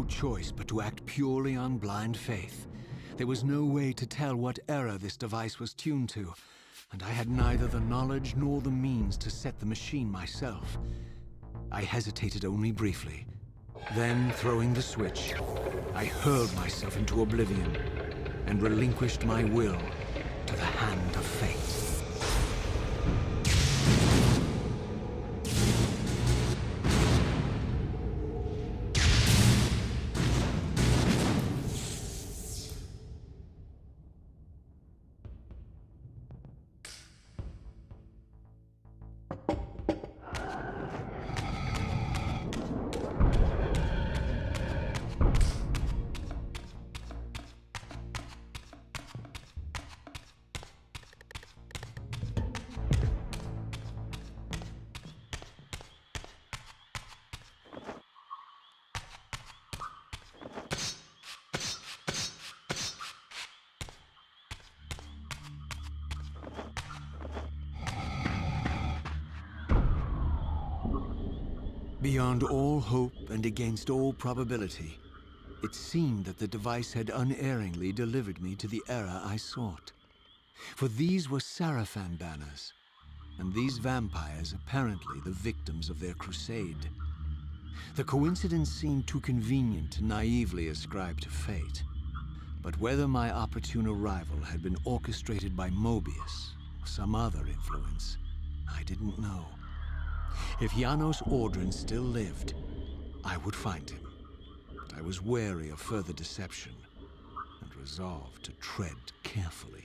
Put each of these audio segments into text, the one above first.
choice but to act purely on blind faith. There was no way to tell what error this device was tuned to, and I had neither the knowledge nor the means to set the machine myself. I hesitated only briefly. Then, throwing the switch, I hurled myself into oblivion and relinquished my will to the hand of fate. Beyond all hope and against all probability, it seemed that the device had unerringly delivered me to the era I sought. For these were Sarafan banners, and these vampires apparently the victims of their crusade. The coincidence seemed too convenient to naively ascribe to fate. But whether my opportune arrival had been orchestrated by Mobius or some other influence, I didn't know. If Janos Ordrin still lived, I would find him. But I was wary of further deception and resolved to tread carefully.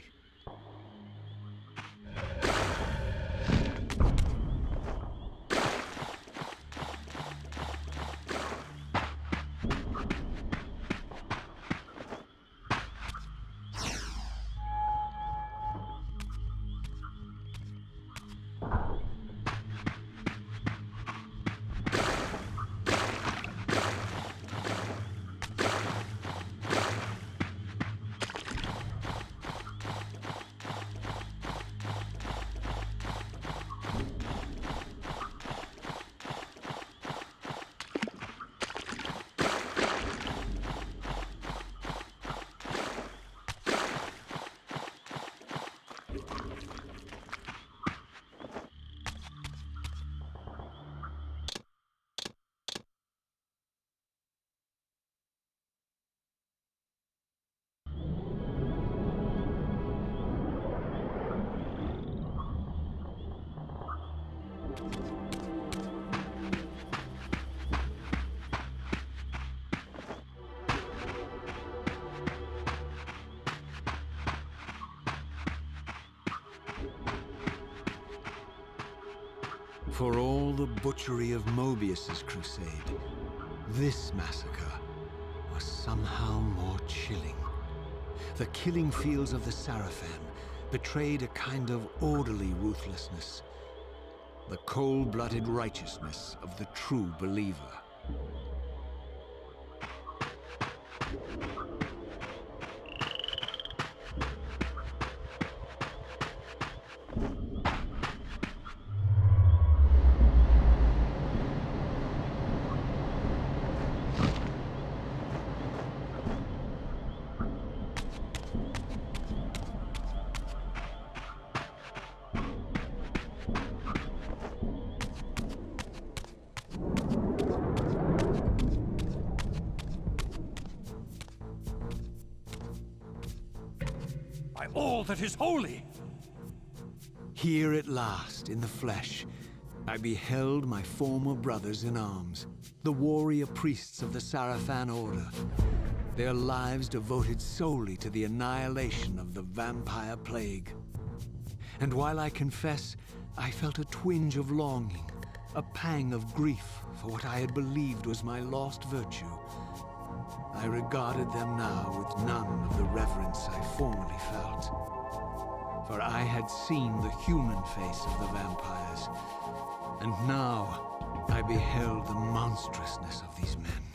For all the butchery of Mobius's crusade, this massacre was somehow more chilling. The killing fields of the Sarafan betrayed a kind of orderly ruthlessness, the cold-blooded righteousness of the true believer. All that is holy! Here at last, in the flesh, I beheld my former brothers in arms, the warrior priests of the Sarafan Order, their lives devoted solely to the annihilation of the vampire plague. And while I confess, I felt a twinge of longing, a pang of grief for what I had believed was my lost virtue, I regarded them now with none of the reverence I formerly felt. For I had seen the human face of the vampires, and now I beheld the monstrousness of these men.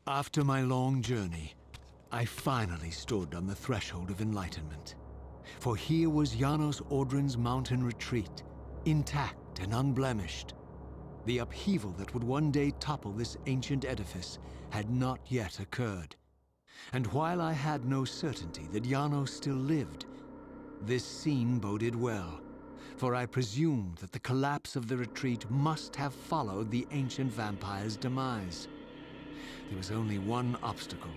After my long journey, I finally stood on the threshold of enlightenment. For here was Janos Audrin's mountain retreat, intact and unblemished. The upheaval that would one day topple this ancient edifice had not yet occurred. And while I had no certainty that Janos still lived, this scene boded well, for I presumed that the collapse of the retreat must have followed the ancient vampire's demise. There was only one obstacle: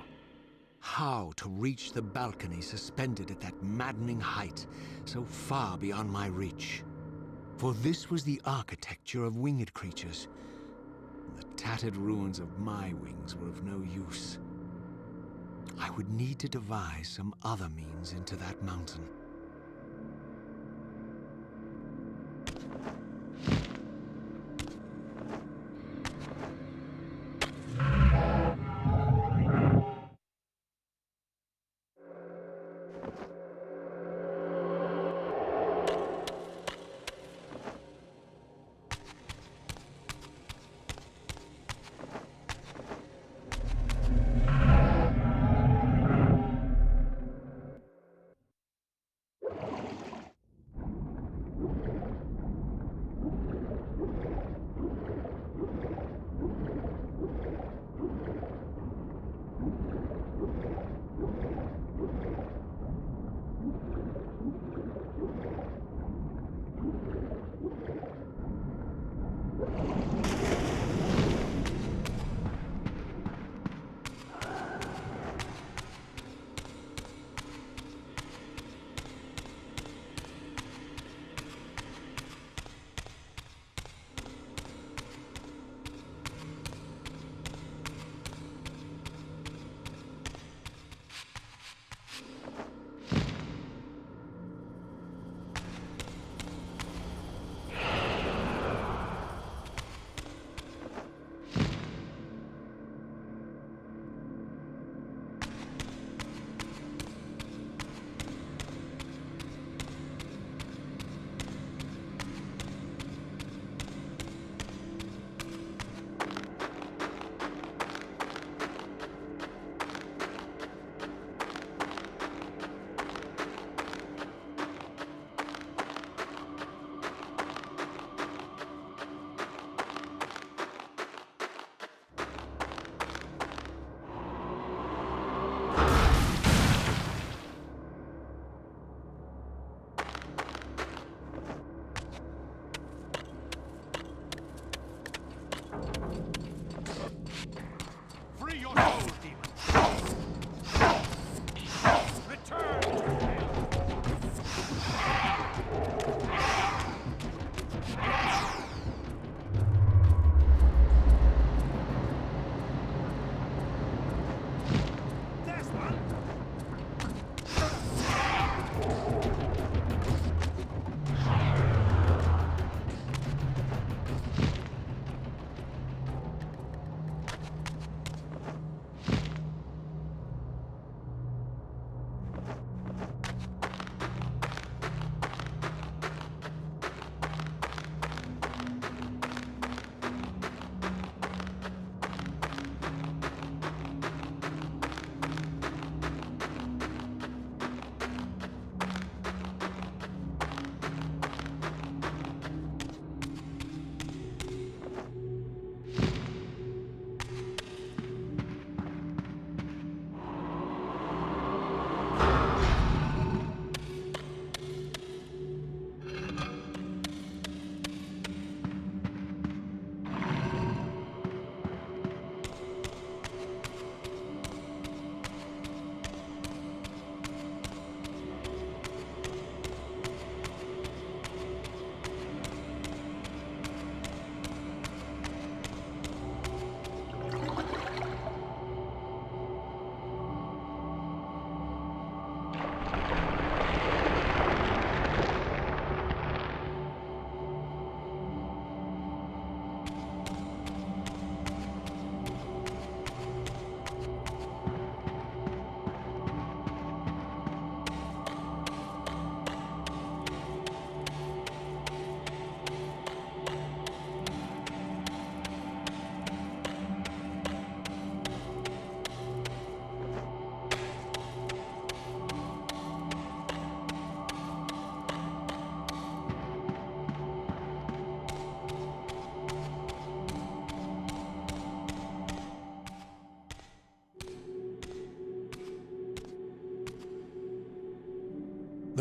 how to reach the balcony suspended at that maddening height, so far beyond my reach. For this was the architecture of winged creatures. The tattered ruins of my wings were of no use. I would need to devise some other means into that mountain.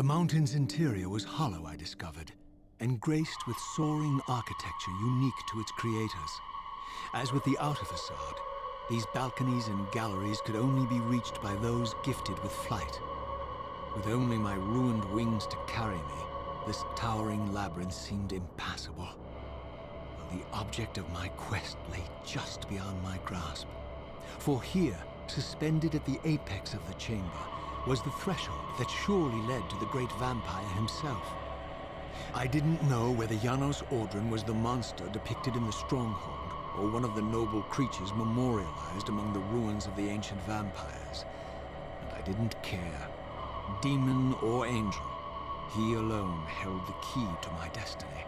The mountain's interior was hollow, I discovered, and graced with soaring architecture unique to its creators. As with the outer facade, these balconies and galleries could only be reached by those gifted with flight. With only my ruined wings to carry me, this towering labyrinth seemed impassable, while the object of my quest lay just beyond my grasp. For here, suspended at the apex of the chamber, was the threshold that surely led to the great vampire himself. I didn't know whether Janos Ordran was the monster depicted in the stronghold, or one of the noble creatures memorialized among the ruins of the ancient vampires. And I didn't care. Demon or angel, he alone held the key to my destiny.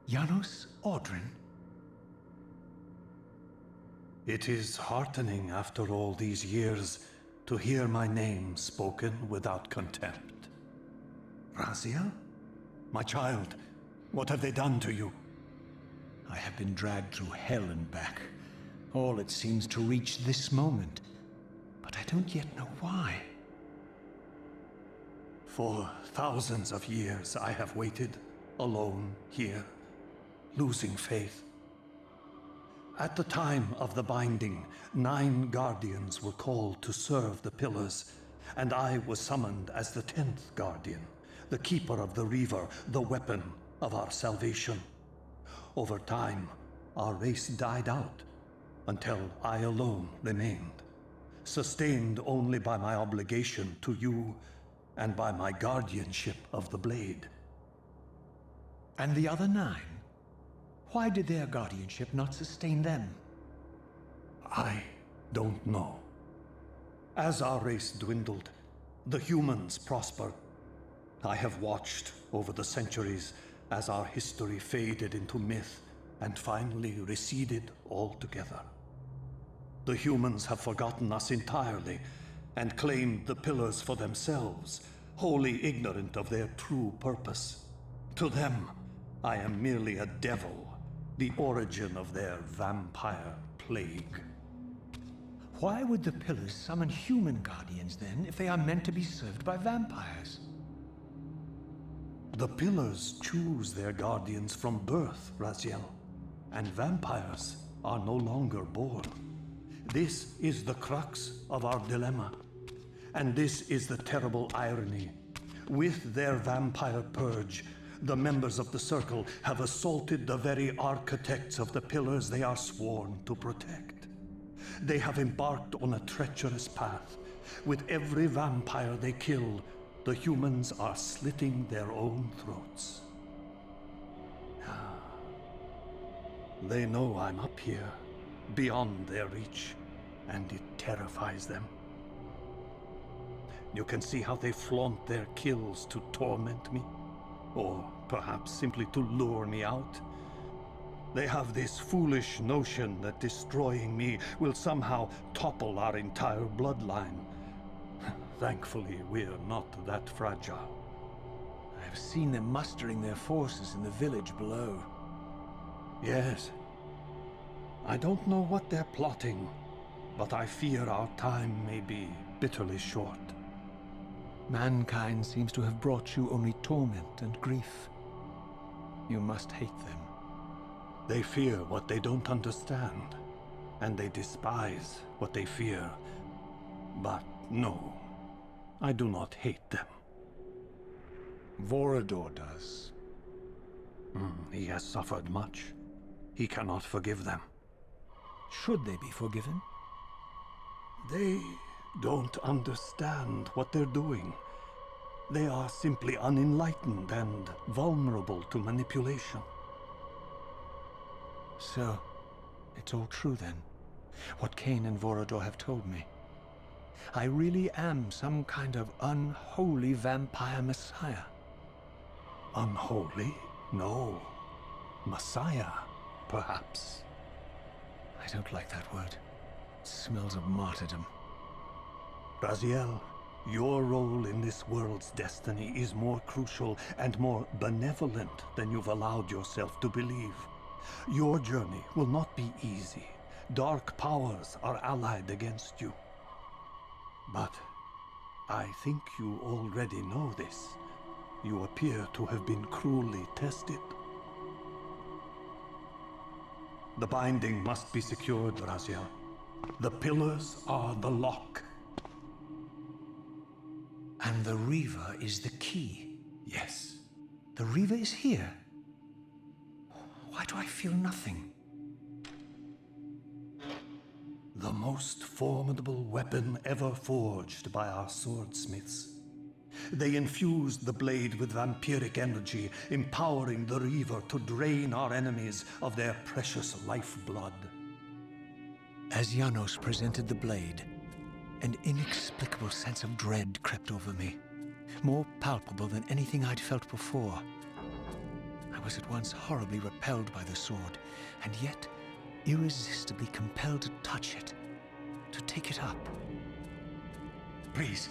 Janos Audrin? It is heartening after all these years to hear my name spoken without contempt. Raziel? My child, what have they done to you? I have been dragged through hell and back. All it seems to reach this moment. But I don't yet know why. For thousands of years I have waited, alone here, losing faith. At the time of the binding, 9 guardians were called to serve the pillars, and I was summoned as the 10th guardian, the keeper of the Reaver, the weapon of our salvation. Over time, our race died out, until I alone remained, sustained only by my obligation to you and by my guardianship of the blade. And the other 9? Why did their guardianship not sustain them? I don't know. As our race dwindled, the humans prospered. I have watched over the centuries as our history faded into myth and finally receded altogether. The humans have forgotten us entirely and claimed the pillars for themselves, wholly ignorant of their true purpose. To them, I am merely a devil, the origin of their vampire plague. Why would the pillars summon human guardians then, if they are meant to be served by vampires? The pillars choose their guardians from birth, Raziel, and vampires are no longer born. This is the crux of our dilemma, and this is the terrible irony. With their vampire purge, the members of the Circle have assaulted the very architects of the pillars they are sworn to protect. They have embarked on a treacherous path. With every vampire they kill, the humans are slitting their own throats. They know I'm up here, beyond their reach, and it terrifies them. You can see how they flaunt their kills to torment me, or perhaps simply to lure me out. They have this foolish notion that destroying me will somehow topple our entire bloodline. Thankfully, we're not that fragile. I have seen them mustering their forces in the village below. Yes. I don't know what they're plotting, but I fear our time may be bitterly short. Mankind seems to have brought you only torment and grief. You must hate them. They fear what they don't understand, and they despise what they fear. But no, I do not hate them. Vorador does. He has suffered much. He cannot forgive them. Should they be forgiven? They don't understand what they're doing. They are simply unenlightened and vulnerable to manipulation. So, it's all true then. What Kain and Vorador have told me. I really am some kind of unholy vampire messiah. Unholy? No. Messiah, perhaps. I don't like that word. It smells of martyrdom. Raziel, your role in this world's destiny is more crucial and more benevolent than you've allowed yourself to believe. Your journey will not be easy. Dark powers are allied against you. But I think you already know this. You appear to have been cruelly tested. The binding must be secured, Raziel. The pillars are the lock. And the Reaver is the key. Yes. The Reaver is here. Why do I feel nothing? The most formidable weapon ever forged by our swordsmiths. They infused the blade with vampiric energy, empowering the Reaver to drain our enemies of their precious lifeblood. As Janos presented the blade, an inexplicable sense of dread crept over me, more palpable than anything I'd felt before. I was at once horribly repelled by the sword, and yet irresistibly compelled to touch it, to take it up. Please,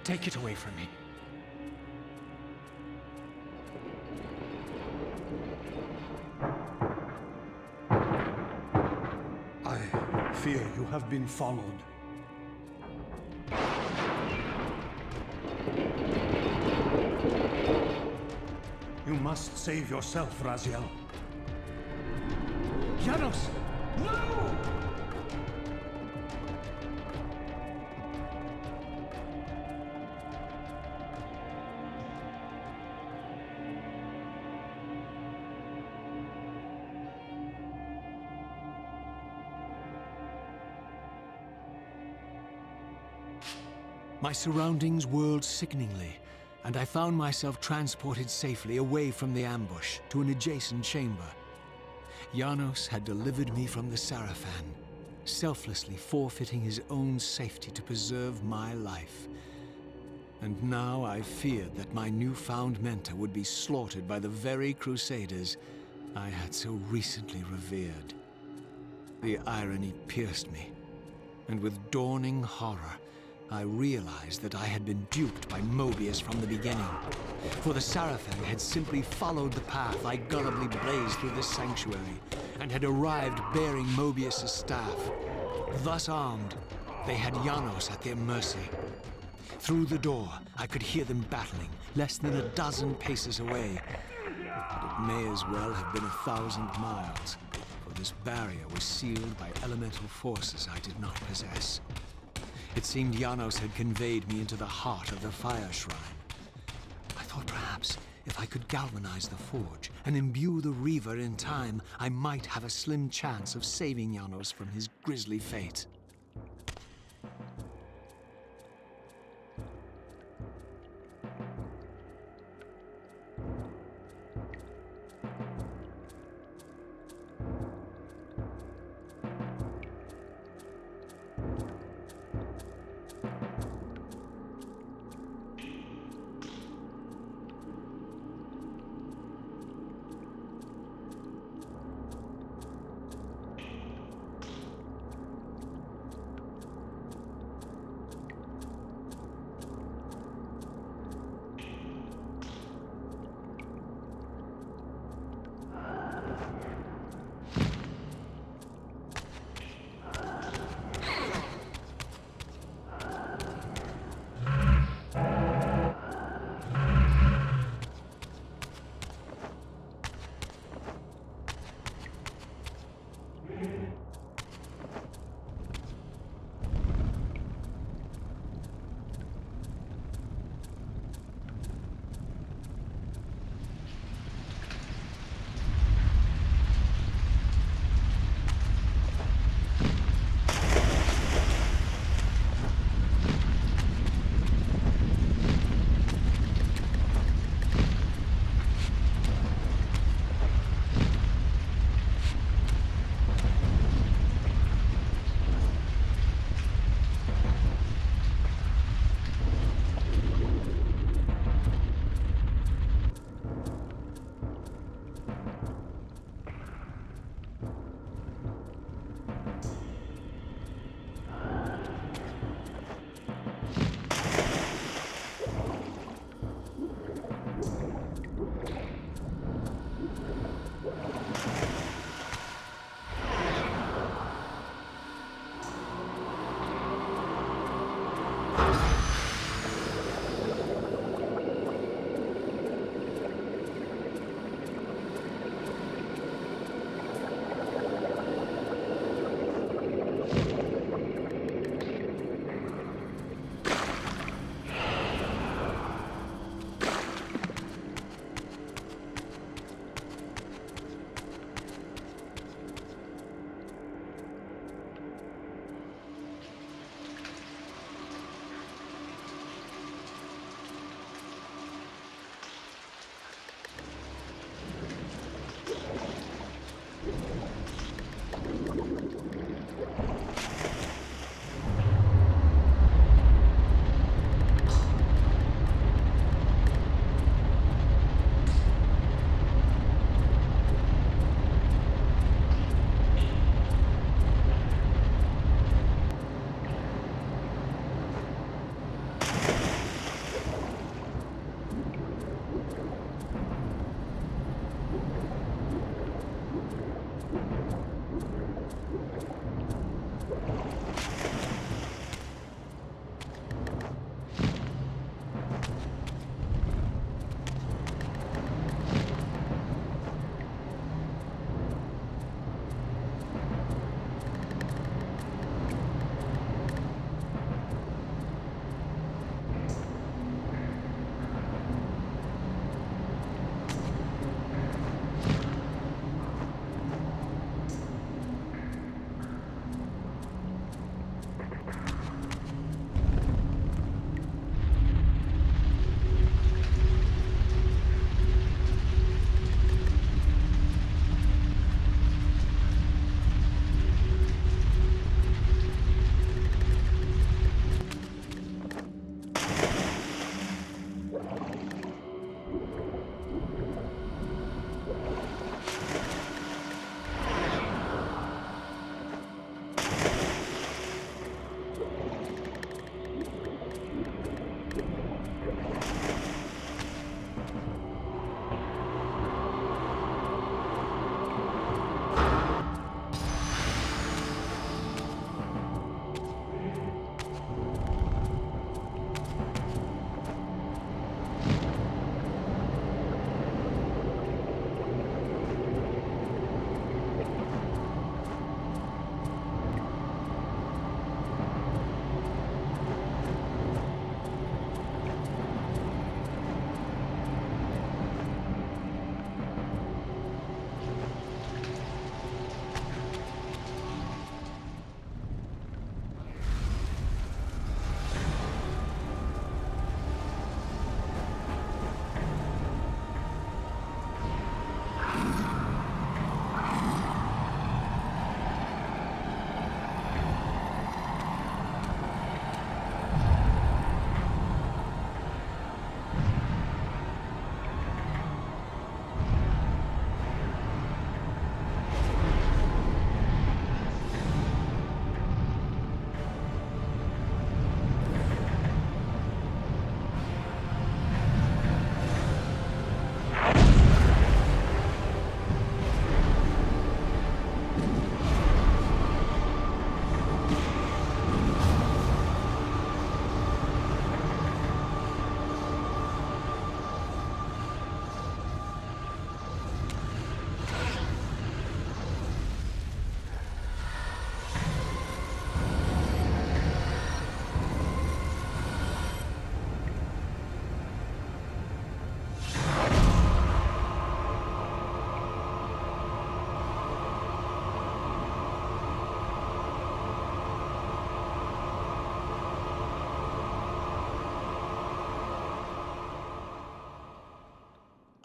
take it away from me. I fear you have been followed. You must save yourself, Raziel. Janos! No! My surroundings whirled sickeningly, and I found myself transported safely away from the ambush to an adjacent chamber. Janos had delivered me from the Sarafan, selflessly forfeiting his own safety to preserve my life. And now I feared that my newfound mentor would be slaughtered by the very crusaders I had so recently revered. The irony pierced me, and with dawning horror, I realized that I had been duped by Mobius from the beginning. For the Sarafan had simply followed the path I gullibly blazed through this sanctuary, and had arrived bearing Mobius' staff. Thus armed, they had Janos at their mercy. Through the door, I could hear them battling, less than a dozen paces away. But it may as well have been 1,000 miles, for this barrier was sealed by elemental forces I did not possess. It seemed Janos had conveyed me into the heart of the fire shrine. I thought perhaps if I could galvanize the forge and imbue the Reaver in time, I might have a slim chance of saving Janos from his grisly fate.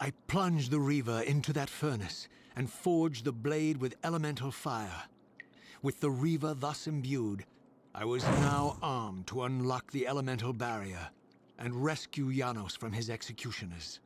I plunged the Reaver into that furnace and forged the blade with elemental fire. With the Reaver thus imbued, I was now armed to unlock the elemental barrier and rescue Janos from his executioners.